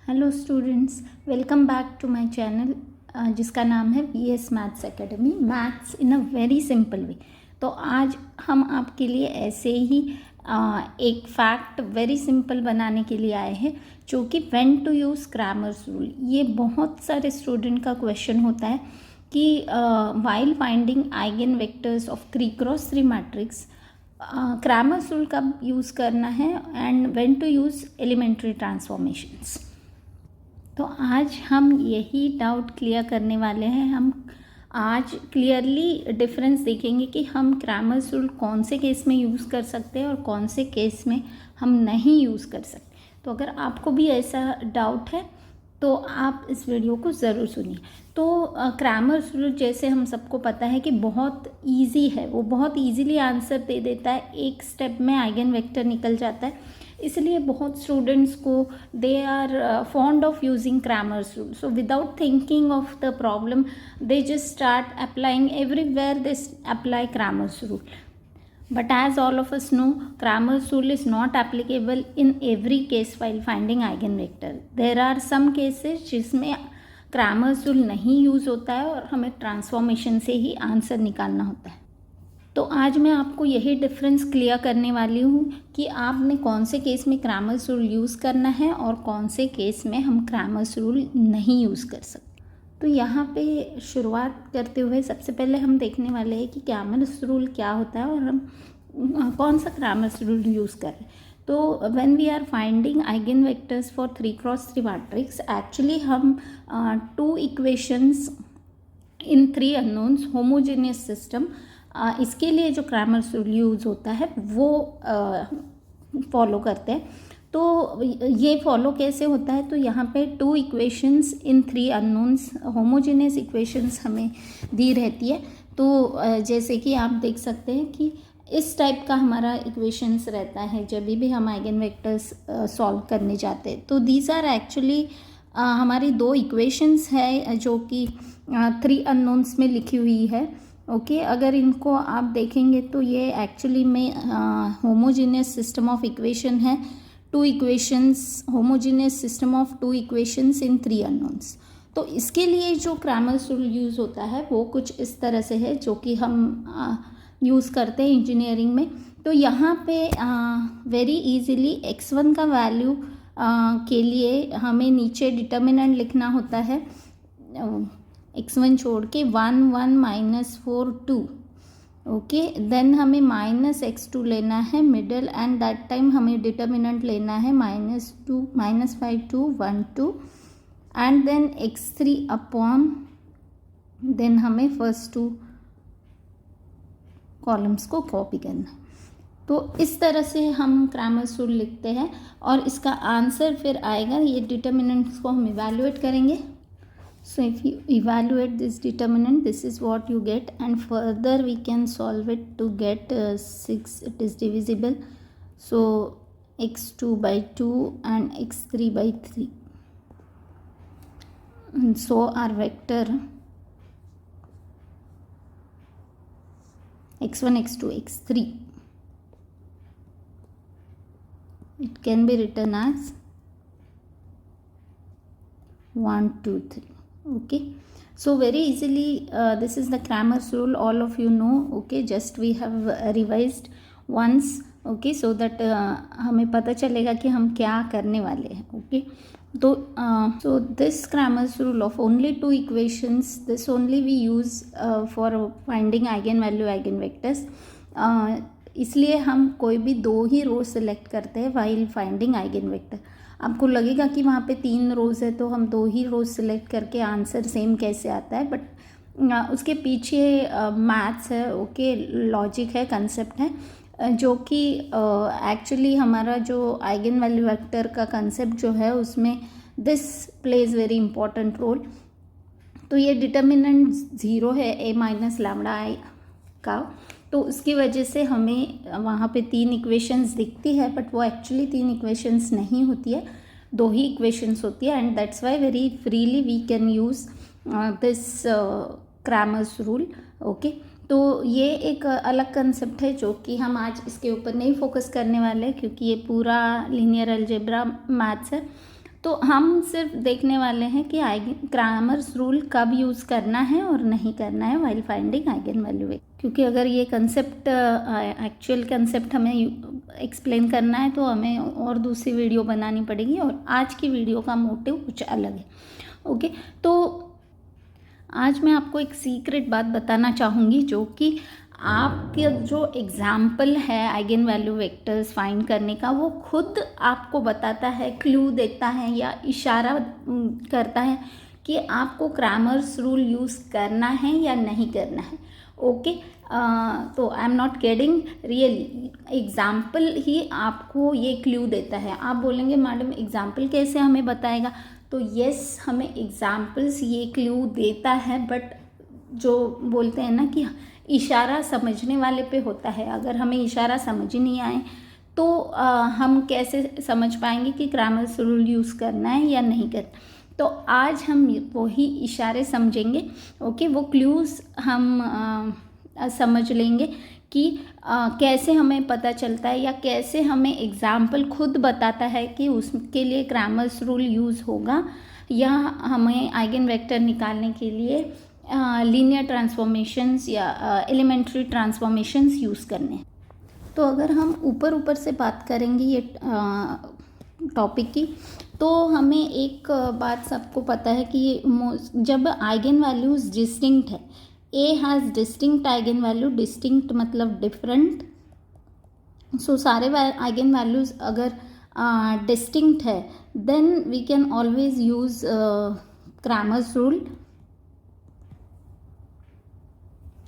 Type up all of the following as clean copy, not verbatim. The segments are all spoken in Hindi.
Hello students, welcome back to my channel जिसका नाम है VS maths academy, maths in a very simple way. तो आज हम आपके लिए ऐसे ही एक फैक्ट वेरी सिंपल बनाने के लिए आए हैं, जो कि when to use Cramer's rule. ये बहुत सारे स्टूडेंट का क्वेश्चन होता है कि while finding eigen vectors of 3x3 matrix Cramer's rule कब यूज़ करना है and when to use elementary transformations. तो आज हम यही डाउट क्लियर करने वाले हैं। हम आज क्लियरली डिफरेंस देखेंगे कि हम क्रैमर्स रूल कौन से केस में यूज़ कर सकते हैं और कौन से केस में हम नहीं यूज़ कर सकते। तो अगर आपको भी ऐसा डाउट है तो आप इस वीडियो को ज़रूर सुनिए। तो क्रैमर्स रूल जैसे हम सबको पता है कि बहुत इजी है, वो बहुत इजीली आंसर दे देता है, एक स्टेप में आइगन वेक्टर निकल जाता है। इसलिए बहुत स्टूडेंट्स को they are fond of using Cramer's rule. So without thinking of the problem they just start applying everywhere, they apply Cramer's rule. But as all of us know, Cramer's rule is not applicable in every case while finding eigenvector. There are some cases जिसमें Cramer's rule नहीं यूज़ होता है और हमें ट्रांसफॉर्मेशन से ही आंसर निकालना होता है। तो आज मैं आपको यही डिफरेंस क्लियर करने वाली हूँ कि आपने कौन से केस में क्रैमर्स रूल यूज़ करना है और कौन से केस में हम क्रैमर्स रूल नहीं यूज़ कर सकते। तो यहाँ पे शुरुआत करते हुए सबसे पहले हम देखने वाले हैं कि क्रैमर्स रूल क्या होता है और हम कौन सा क्रैमर्स रूल यूज़ कर रहे हैं। तो when we are finding eigen vectors for 3x3 matrix, actually हम two equations in 3 unknowns homogeneous system, इसके लिए जो क्रैमर्स रूल यूज़ होता है वो फॉलो करते हैं। तो ये फॉलो कैसे होता है, तो यहाँ पे 2 equations in 3 unknowns homogeneous equations हमें दी रहती है। तो जैसे कि आप देख सकते हैं कि इस टाइप का हमारा इक्वेशंस रहता है जब भी हम आइगन वेक्टर्स सॉल्व करने जाते हैं। तो दीज आर एक्चुअली हमारी 2 इक्वेशंस है जो कि 3 अननोन्स में लिखी हुई है। ओके, अगर इनको आप देखेंगे तो ये एक्चुअली में होमोजेनियस सिस्टम ऑफ इक्वेशन है। 2 equations, homogeneous system of 2 equations in 3 unknowns. तो इसके लिए जो क्रैमर्स रूल यूज़ होता है वो कुछ इस तरह से है, जो कि हम यूज़ करते हैं इंजीनियरिंग में। तो यहाँ पे वेरी इजीली x1 का वैल्यू के लिए हमें नीचे डिटर्मिनेंट लिखना होता है, x1 छोड़ के 1 1 -4 2। ओके, देन हमें -x2 लेना है मिडल, एंड दैट टाइम हमें डिटर्मिनेंट लेना है -2 -5 2 1 2, and then x3 upon, then हमें फर्स्ट 2 कॉलम्स को कॉपी करना है। तो इस तरह से हम क्रैमर्स रूल लिखते हैं और इसका आंसर फिर आएगा। ये डिटर्मिनेंट्स को हम इवैल्यूएट करेंगे। So if you evaluate this determinant, this is what you get, and further we can solve it to get 6. It is divisible, so x2 by 2 and x3 by 3, and so our vector x1 x2 x3, it can be written as 1 2 3. Okay, so very easily this is the Cramer's rule, all of you know. Okay, just we have revised once. Okay, so that हमें पता चलेगा कि हम क्या करने वाले हैं. Okay, तो so this Cramer's rule of only 2 equations, this only we use for finding eigenvalue eigenvectors. इसलिए हम कोई भी 2 ही रो सेलेक्ट करते हैं while finding eigenvector. आपको लगेगा कि वहाँ पे 3 रोज़ है तो हम 2 ही रोज़ सेलेक्ट करके आंसर सेम कैसे आता है, बट उसके पीछे मैथ्स है, ओके, लॉजिक है, कंसेप्ट है, जो कि एक्चुअली हमारा जो आइगन वैल्यू वेक्टर का कंसेप्ट जो है उसमें this plays very important role. तो ये डिटर्मिनेंट 0 है a माइनस लैम्डा आई का, तो उसकी वजह से हमें वहाँ पे 3 इक्वेशंस दिखती है, बट वो एक्चुअली 3 इक्वेशंस नहीं होती है, 2 ही इक्वेशंस होती है, and that's why very freely we can use this Cramer's rule. Okay, तो ये एक अलग कंसेप्ट है जो कि हम आज इसके ऊपर नहीं फोकस करने वाले, क्योंकि ये पूरा लीनियर अलजेब्रा मैथ्स है। तो हम सिर्फ देखने वाले हैं कि क्रामर्स रूल कब यूज़ करना है और नहीं करना है वाइल फाइंडिंग आइगन वैल्यू, क्योंकि अगर ये कंसेप्ट एक्चुअल कंसेप्ट हमें एक्सप्लेन करना है तो हमें और दूसरी वीडियो बनानी पड़ेगी, और आज की वीडियो का मोटिव कुछ अलग है। ओके, तो आज मैं आपको एक सीक्रेट बात बताना चाहूँगी, जो कि आपके जो एग्ज़ाम्पल है आइगन वैल्यू वेक्टर्स फाइंड करने का, वो खुद आपको बताता है, क्लू देता है या इशारा करता है कि आपको क्रामर्स रूल यूज़ करना है या नहीं करना है। ओके, तो I am not kidding, really example ही आपको ये क्लू देता है। आप बोलेंगे मैडम एग्ज़ाम्पल कैसे हमें बताएगा, तो यस, हमें एग्ज़ाम्पल्स ये क्लू देता है, बट जो बोलते हैं ना कि इशारा समझने वाले पे होता है। अगर हमें इशारा समझ ही नहीं आए तो हम कैसे समझ पाएंगे कि क्रामर्स रूल यूज़ करना है या नहीं करना। तो आज हम वही इशारे समझेंगे। ओके, वो क्लूज़ हम समझ लेंगे कि कैसे हमें पता चलता है या कैसे हमें एग्ज़ाम्पल खुद बताता है कि उसके लिए क्रामर्स रूल यूज़ होगा, या हमें आइगन वेक्टर निकालने के लिए लीनियर ट्रांसफॉर्मेशंस या एलिमेंट्री ट्रांसफॉर्मेशंस यूज़ करने। तो अगर हम ऊपर से बात करेंगे ये टॉपिक की, तो हमें एक बात सबको पता है कि जब आइगन वैल्यूज़ डिस्टिंक्ट है, A has distinct eigen value, distinct मतलब डिफरेंट, सो सारे आइगन वैल्यूज़ अगर डिस्टिंक्ट है then we can always use Cramer's rule.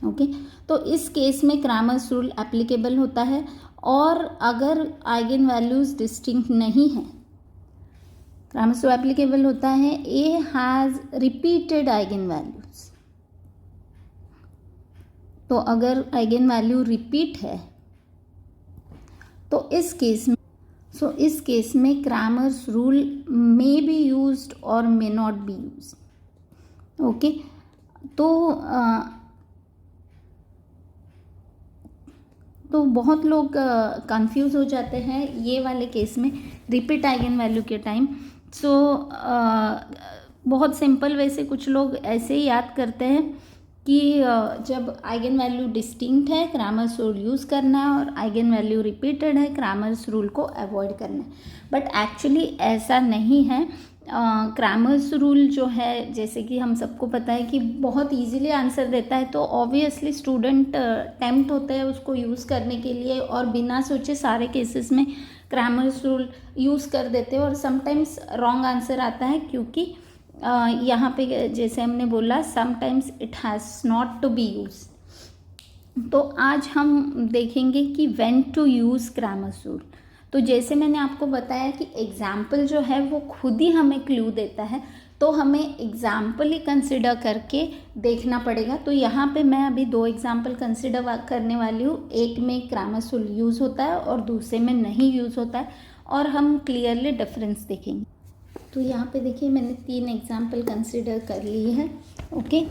Okay, तो इस केस में क्रामर्स रूल एप्लीकेबल होता है। और अगर आइगन वैल्यूज़ डिस्टिंक्ट नहीं है, क्रामर्स रूल एप्लीकेबल होता है A has repeated eigen values. तो अगर आइगन वैल्यू रिपीट है तो इस केस में Cramer's rule may be used और may not be used. Okay, तो बहुत लोग कंफ्यूज हो जाते हैं ये वाले केस में रिपीट आइगन वैल्यू के टाइम। सो बहुत सिंपल वे से कुछ लोग ऐसे ही याद करते हैं कि जब आइगन वैल्यू डिस्टिंक्ट है क्रामर्स रूल यूज़ करना है, और आइगन वैल्यू रिपीटेड है क्रामर्स रूल को अवॉइड करना है। बट एक्चुअली ऐसा नहीं है। क्रामर्स रूल जो है, जैसे कि हम सबको पता है कि बहुत इजीली आंसर देता है, तो ऑब्वियसली स्टूडेंट टेम्प्ट होते हैं उसको यूज़ करने के लिए, और बिना सोचे सारे केसेस में क्रामर्स रूल यूज़ कर देते हैं, और समटाइम्स रॉन्ग आंसर आता है, क्योंकि यहाँ पे जैसे हमने बोला sometimes it has not to be use. तो आज हम देखेंगे कि when to use Cramer's rule. तो जैसे मैंने आपको बताया कि एग्ज़ाम्पल जो है वो खुद ही हमें क्लू देता है, तो हमें एग्ज़ाम्पल ही कंसिडर करके देखना पड़ेगा। तो यहाँ पे मैं अभी 2 एग्ज़ाम्पल कंसिडर करने वाली हूँ। एक में क्रामर्स रूल यूज़ होता है और दूसरे में नहीं यूज़ होता है, और हम क्लियरली डिफरेंस देखेंगे। तो यहाँ पे देखिए मैंने 3 एग्ज़ाम्पल कंसिडर कर लिए हैं। ओके,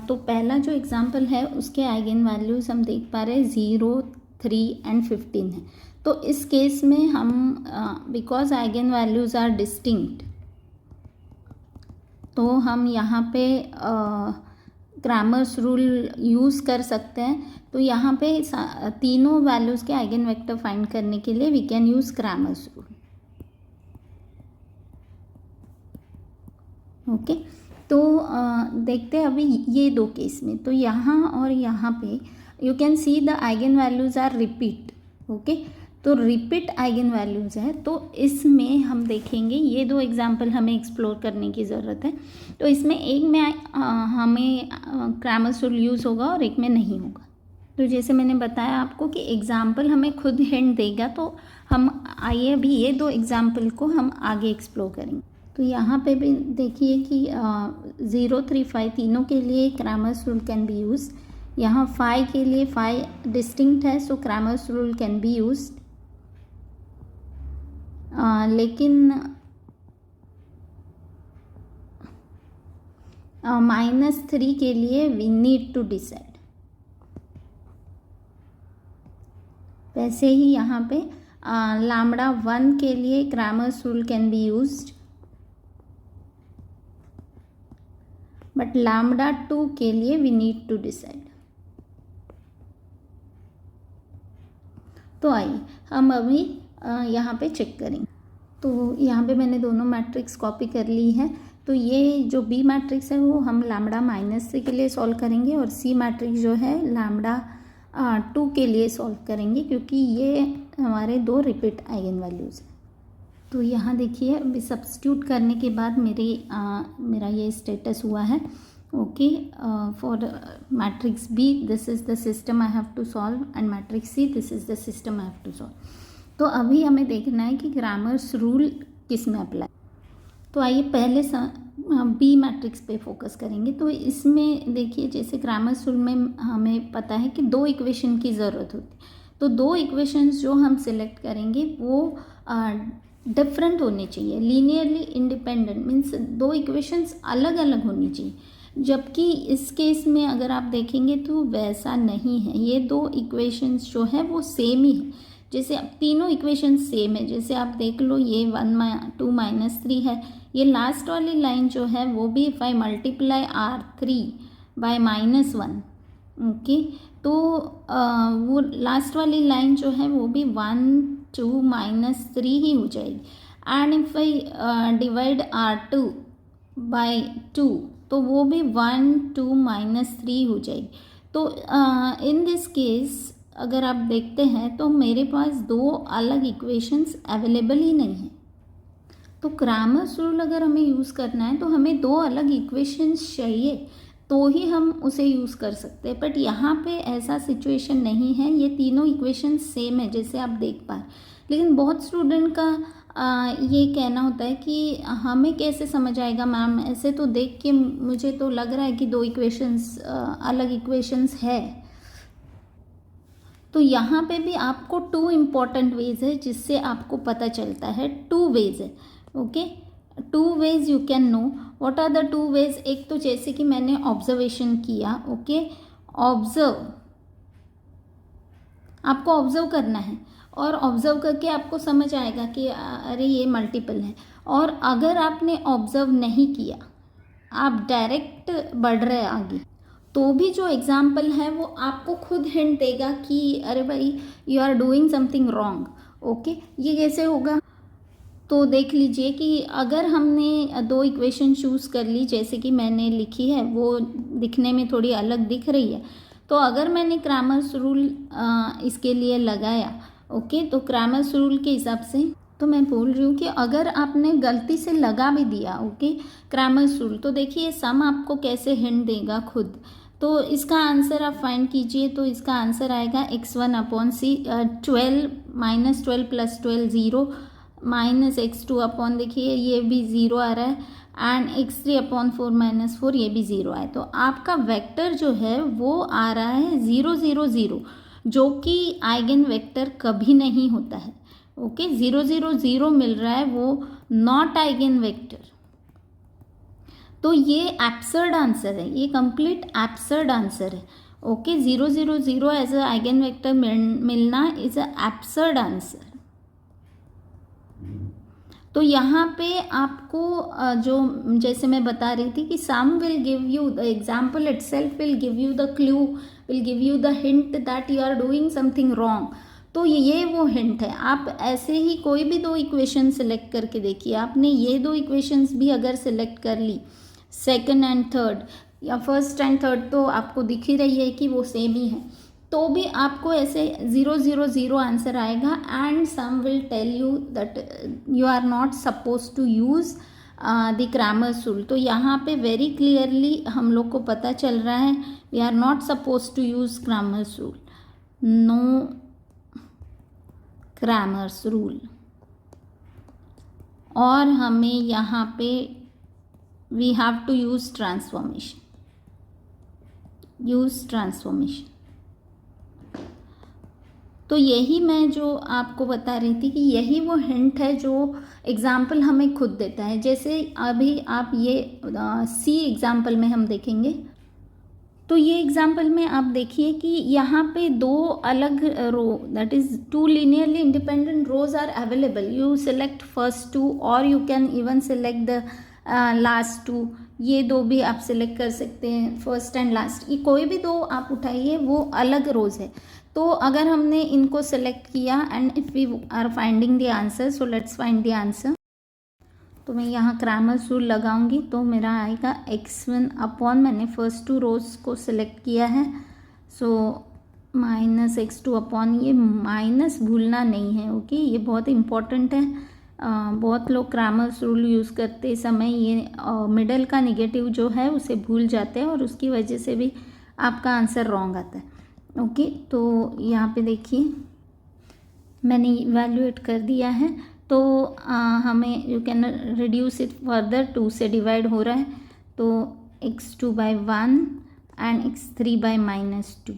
तो पहला जो एग्ज़ाम्पल है उसके आइगन वैल्यूज़ हम देख पा रहे हैं 0, 3 एंड 15 है। तो इस केस में हम because eigen values are distinct, तो हम यहाँ पे क्रामर्स रूल यूज़ कर सकते हैं। तो यहाँ पे तीनों वैल्यूज़ के आइगन वेक्टर फाइंड करने के लिए we can use Cramer's rule. Okay, तो देखते हैं अभी ये 2 केस में। तो यहाँ और यहाँ पे you can see the eigen values are repeat. Okay, तो रिपीट आइगन वैल्यूज़ है, तो इसमें हम देखेंगे ये 2 एग्जांपल हमें एक्सप्लोर करने की ज़रूरत है। तो इसमें एक में हमें क्रामर्स रूल यूज़ होगा और एक में नहीं होगा। तो जैसे मैंने बताया आपको कि एग्जाम्पल हमें खुद हिंट देगा, तो हम आइए अभी ये 2 एग्जाम्पल को हम आगे एक्सप्लोर करेंगे। तो यहाँ पे भी देखिए कि 0, 3, 5 तीनों के लिए Cramer's rule can be use. यहाँ 5 के लिए 5 डिस्टिंक्ट है, so Cramer's rule can be use. लेकिन -3 के लिए वी नीड टू डिसाइड। वैसे ही यहाँ पे λ1 के लिए Cramer's rule can be used, but lambda 2 के लिए वी नीड टू डिसाइड। तो आइए हम अभी यहाँ पे चेक करेंगे। तो यहाँ पे मैंने दोनों मैट्रिक्स कॉपी कर ली है। तो ये जो बी मैट्रिक्स है वो हम लैम्डा -3 के लिए सॉल्व करेंगे और सी मैट्रिक्स जो है लैम्डा 2 के लिए सॉल्व करेंगे, क्योंकि ये हमारे 2 रिपीट आइगन वैल्यूज़ हैं। तो यहाँ देखिए अभी सब्स्टिट्यूट करने के बाद मेरा ये स्टेटस हुआ है। Okay, for matrix B this is the system I have to solve and matrix C this is the system I have to solve. तो अभी हमें देखना है कि क्रैमर्स रूल किस में अप्लाई। तो आइए पहले बी मैट्रिक्स पे फोकस करेंगे। तो इसमें देखिए जैसे क्रैमर्स रूल में हमें पता है कि 2 इक्वेशन की ज़रूरत होती है। तो 2 इक्वेशंस जो हम सिलेक्ट करेंगे वो डिफरेंट होने चाहिए, लीनियरली इंडिपेंडेंट मीन्स 2 इक्वेशंस अलग अलग होनी चाहिए। जबकि इस केस में अगर आप देखेंगे तो वैसा नहीं है, ये 2 इक्वेशंस जो है वो सेम ही है। जैसे अब तीनों इक्वेशंस सेम है, जैसे आप देख लो ये 2 - 3 है। ये लास्ट वाली लाइन जो है वो भी if I multiply R3 by -1, okay, तो वो लास्ट वाली लाइन जो है वो भी 1 2 -3 ही हो जाएगी। And if I divide R2 by 2 तो वो भी 1 2 -3 हो जाएगी। तो इन दिस केस अगर आप देखते हैं तो मेरे पास 2 अलग इक्वेशंस अवेलेबल ही नहीं है। तो क्रैमर्स रूल अगर हमें यूज़ करना है तो हमें 2 अलग इक्वेशंस चाहिए, तो ही हम उसे यूज़ कर सकते हैं। बट यहाँ पे ऐसा सिचुएशन नहीं है, ये तीनों इक्वेशंस सेम है जैसे आप देख पाए। लेकिन बहुत स्टूडेंट का ये कहना होता है कि हमें कैसे समझ आएगा मैम, ऐसे तो देख के मुझे तो लग रहा है कि 2 इक्वेशंस अलग इक्वेशंस है। तो यहाँ पे भी आपको 2 इम्पॉर्टेंट वेज है जिससे आपको पता चलता है। 2 वेज है, okay, 2 ways you can know. What are the 2 ways? एक तो जैसे कि मैंने ऑब्जर्वेशन किया, ओके, ऑब्जर्व, आपको ऑब्जर्व करना है और ऑब्जर्व करके आपको समझ आएगा कि अरे ये मल्टीपल है। और अगर आपने ऑब्जर्व नहीं किया, आप डायरेक्ट बढ़ रहे आगे, तो भी जो एग्जाम्पल है वो आपको खुद हिंट देगा कि अरे भाई you are doing something wrong. Okay, ये कैसे होगा? तो देख लीजिए कि अगर हमने 2 इक्वेशन चूज़ कर ली जैसे कि मैंने लिखी है, वो दिखने में थोड़ी अलग दिख रही है, तो अगर मैंने क्रैमर्स रूल इसके लिए लगाया, ओके, तो क्रैमर्स रूल के हिसाब से तो मैं बोल रही हूँ कि अगर आपने गलती से लगा भी दिया, ओके, क्रैमर्स रूल, तो देखिए सम आपको कैसे हिंट देगा खुद। तो इसका आंसर आप फाइंड कीजिए। तो इसका आंसर आएगा x1/c 12 -12 + 12 0 -x2 देखिए ये भी 0 आ रहा है एंड x3/4 - 4 ये भी 0 आए। तो आपका वेक्टर जो है वो आ रहा है 0 0 0, जो कि आइगन वेक्टर कभी नहीं होता है। ओके, 0 0 0 मिल रहा है, वो नॉट आइगन वेक्टर। तो ये एब्सर्ड आंसर है, ये कंप्लीट एब्सर्ड आंसर है। Okay, 0 0 0 as a eigen vector मिलना इज अ एब्सर्ड आंसर। तो यहाँ पे आपको जो जैसे मैं बता रही थी कि some will give you the example itself will give you the clue, will give you the hint that you are doing something wrong. तो ये वो हिंट है। आप ऐसे ही कोई भी 2 इक्वेशन सेलेक्ट करके देखिए। आपने ये 2 इक्वेशंस भी अगर सेलेक्ट कर ली, सेकंड एंड थर्ड या फर्स्ट एंड थर्ड, तो आपको दिख ही रही है कि वो सेम ही है, तो भी आपको ऐसे 0 0 0 आंसर आएगा। And some will tell you that you are not suppose to use the Cramer's rule. तो यहाँ पे वेरी क्लियरली हम लोग को पता चल रहा है we are not suppose to use Cramer's rule, no Cramer's rule. और हमें यहाँ पे we have to use transformation, use transformation. तो यही मैं जो आपको बता रही थी कि यही वो हिंट है जो एग्जाम्पल हमें खुद देता है। जैसे अभी आप ये सी एग्जाम्पल में हम देखेंगे, तो ये एग्जाम्पल में आप देखिए कि यहाँ पे 2 अलग row, that is 2 linearly independent rows are available. You select first 2 और you can even select the last two, ये दो भी आप सिलेक्ट कर सकते हैं, फर्स्ट एंड लास्ट, ये कोई भी दो आप उठाइए, वो अलग रोज़ है। तो अगर हमने इनको सेलेक्ट किया and if we are finding the answer, so let's find the answer. तो मैं यहाँ क्रैमर्स रूल लगाऊंगी तो मेरा आएगा x1 अपॉन, मैंने फर्स्ट टू रोज़ को सिलेक्ट किया है, सो माइनस x2 अपॉन, ये माइनस भूलना नहीं है, ओके, ये बहुत इम्पॉर्टेंट है। बहुत लोग क्रैमर्स रूल यूज़ करते समय ये मिडल का निगेटिव जो है उसे भूल जाते हैं और उसकी वजह से भी आपका आंसर रॉन्ग आता है। ओके, तो यहाँ पे देखिए मैंने इवैल्यूएट कर दिया है, तो हमें you can reduce it further, 2 से डिवाइड हो रहा है, तो x2 by 1 and x3 by -2।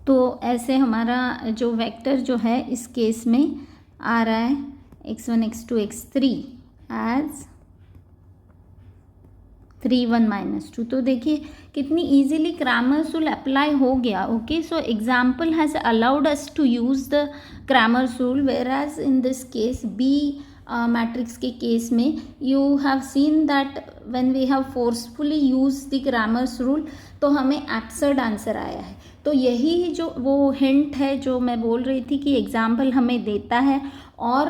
तो ऐसे हमारा जो वेक्टर जो है इस केस में आ रहा है x1 x2 x3 एज 3 1 -2। तो देखिए कितनी इजीली क्रैमर्स रूल अप्लाई हो गया। Okay, so example has allowed us to use the Cramer's rule, whereas in this case B matrix के केस में you have seen that when we have forcefully use the Cramer's rule तो हमें एब्सर्ड आंसर आया है। तो यही जो वो हिंट है जो मैं बोल रही थी कि एग्जाम्पल हमें देता है और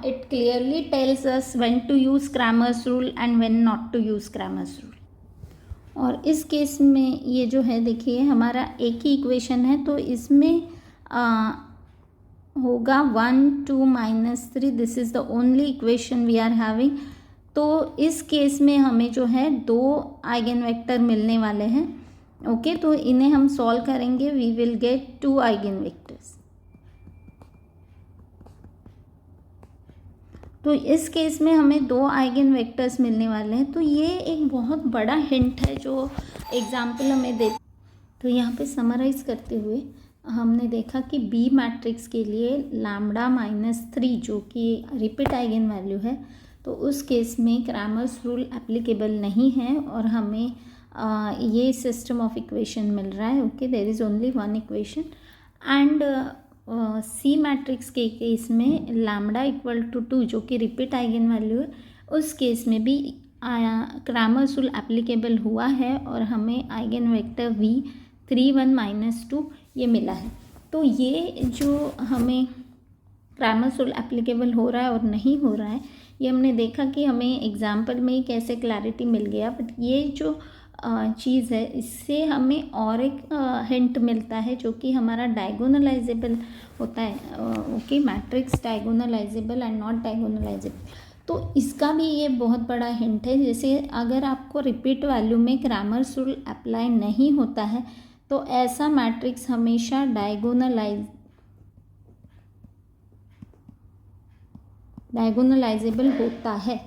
it clearly tells us when to use Cramer's rule and when not to use Cramer's rule. और इस केस में ये जो है देखिए हमारा एक ही इक्वेशन है, तो इसमें होगा 1 2 -3, this is the only equation we are having. तो इस केस में हमें जो है 2 आइगन वेक्टर मिलने वाले हैं। ओके, तो इन्हें हम सॉल्व करेंगे, we will get 2 eigen vectors. तो इस केस में हमें 2 आइगन वेक्टर्स मिलने वाले हैं। तो ये एक बहुत बड़ा हिंट है जो एग्जाम्पल हमें दे। तो यहाँ पे समराइज़ करते हुए हमने देखा कि बी मैट्रिक्स के लिए लैम्डा -3 जो कि रिपीट आइगन वैल्यू है, तो उस केस में क्रैमर्स रूल एप्लीकेबल नहीं है और हमें ये सिस्टम ऑफ इक्वेशन मिल रहा है। Okay, there is only one equation. And C matrix के केस में लैम्डा इक्वल टू 2 जो कि रिपीट आइगन वैल्यू है, उस केस में भी क्रैमर्स रूल एप्लीकेबल हुआ है और हमें आइगन वेक्टर v 3 1 -2 ये मिला है। तो ये जो हमें क्रैमर्स रूल एप्लीकेबल हो रहा है और नहीं हो रहा है, ये हमने देखा कि हमें एग्जाम्पल में ही कैसे क्लैरिटी मिल गया। बट ये जो चीज़ है इससे हमें और एक हिंट मिलता है जो कि हमारा डायगोनलाइजेबल होता है। Okay, matrix diagonalisable and not diagonalisable, तो इसका भी ये बहुत बड़ा हिंट है। जैसे अगर आपको रिपीट वैल्यू में क्रैमर्स रूल अप्लाई नहीं होता है तो ऐसा मैट्रिक्स हमेशा डायगोनलाइजेबल होता है।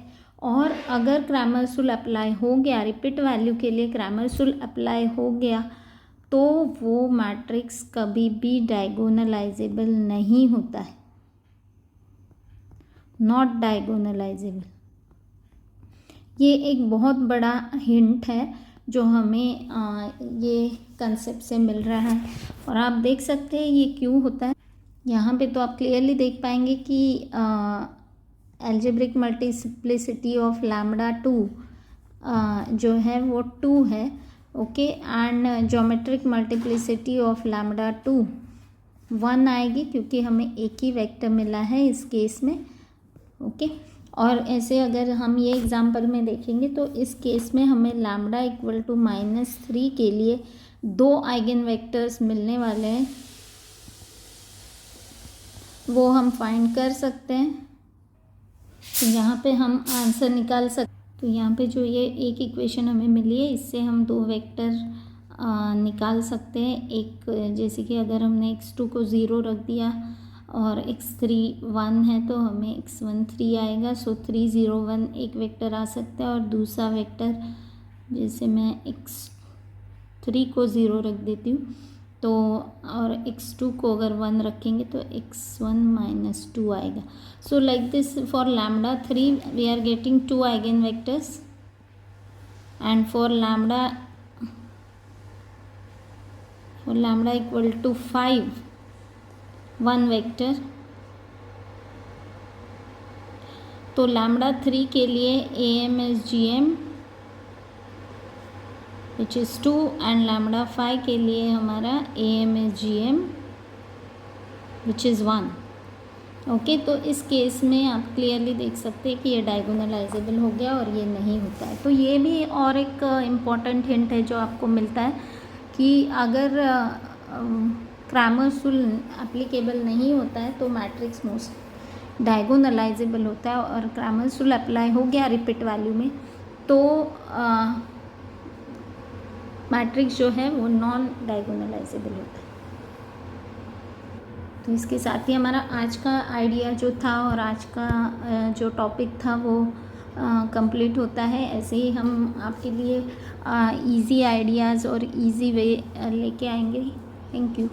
और अगर क्रैमर्स रूल अप्लाई हो गया, रिपीट वैल्यू के लिए क्रैमर्स रूल अप्लाई हो गया, तो वो मैट्रिक्स कभी भी डायगोनलाइजेबल नहीं होता है, नॉट डायगोनलाइजेबल। ये एक बहुत बड़ा हिंट है जो हमें ये कंसेप्ट से मिल रहा है। और आप देख सकते हैं ये क्यों होता है। यहाँ पे तो आप क्लियरली देख पाएंगे कि एल्जेब्रिक मल्टीप्लिसिटी ऑफ लैम्डा 2 जो है वो 2 है। Okay, and geometric multiplicity of lambda 2 1 आएगी क्योंकि हमें एक ही वेक्टर मिला है इस केस में। ओके, और ऐसे अगर हम ये एग्जाम्पल में देखेंगे तो इस केस में हमें लैम्डा इक्वल टू -3 के लिए 2 आइगन वेक्टर्स मिलने वाले हैं, वो हम फाइंड कर सकते हैं। तो यहाँ पे हम आंसर निकाल सकते। तो यहाँ पे जो ये एक इक्वेशन हमें मिली है इससे हम 2 वेक्टर निकाल सकते हैं। एक जैसे कि अगर हमने x2 को 0 रख दिया और x3 1 है तो हमें x1 3 आएगा। सो 3 0 1 एक वेक्टर आ सकता है और दूसरा वेक्टर जैसे मैं x3 को 0 रख देती हूँ तो और x2 को अगर 1 रखेंगे तो x1 -2 आएगा। So like this for lambda 3 we are getting 2 eigen vectors and for lambda equal to 5 1 vector तो लैम्डा 3 के लिए AM is GM which is 2 and lambda 5 के लिए हमारा AM is GM which is 1। Okay, तो इस केस में आप क्लियरली देख सकते हैं कि ये डायगोनलाइजेबल हो गया और ये नहीं होता है। तो ये भी और एक इम्पॉर्टेंट हिंट है जो आपको मिलता है कि अगर क्रैमर्स रूल एप्लीकेबल नहीं होता है तो मैट्रिक्स मोस्ट डायगोनलाइजेबल होता है, और क्रैमर्स रूल अप्लाई हो गया रिपीट वैल्यू में तो मैट्रिक्स जो है वो नॉन डायगोनलाइजेबल होता है। तो इसके साथ ही हमारा आज का आइडिया जो था और आज का जो टॉपिक था वो कंप्लीट होता है। ऐसे ही हम आपके लिए इजी आइडियाज़ और इजी वे लेके आएंगे। Thank you.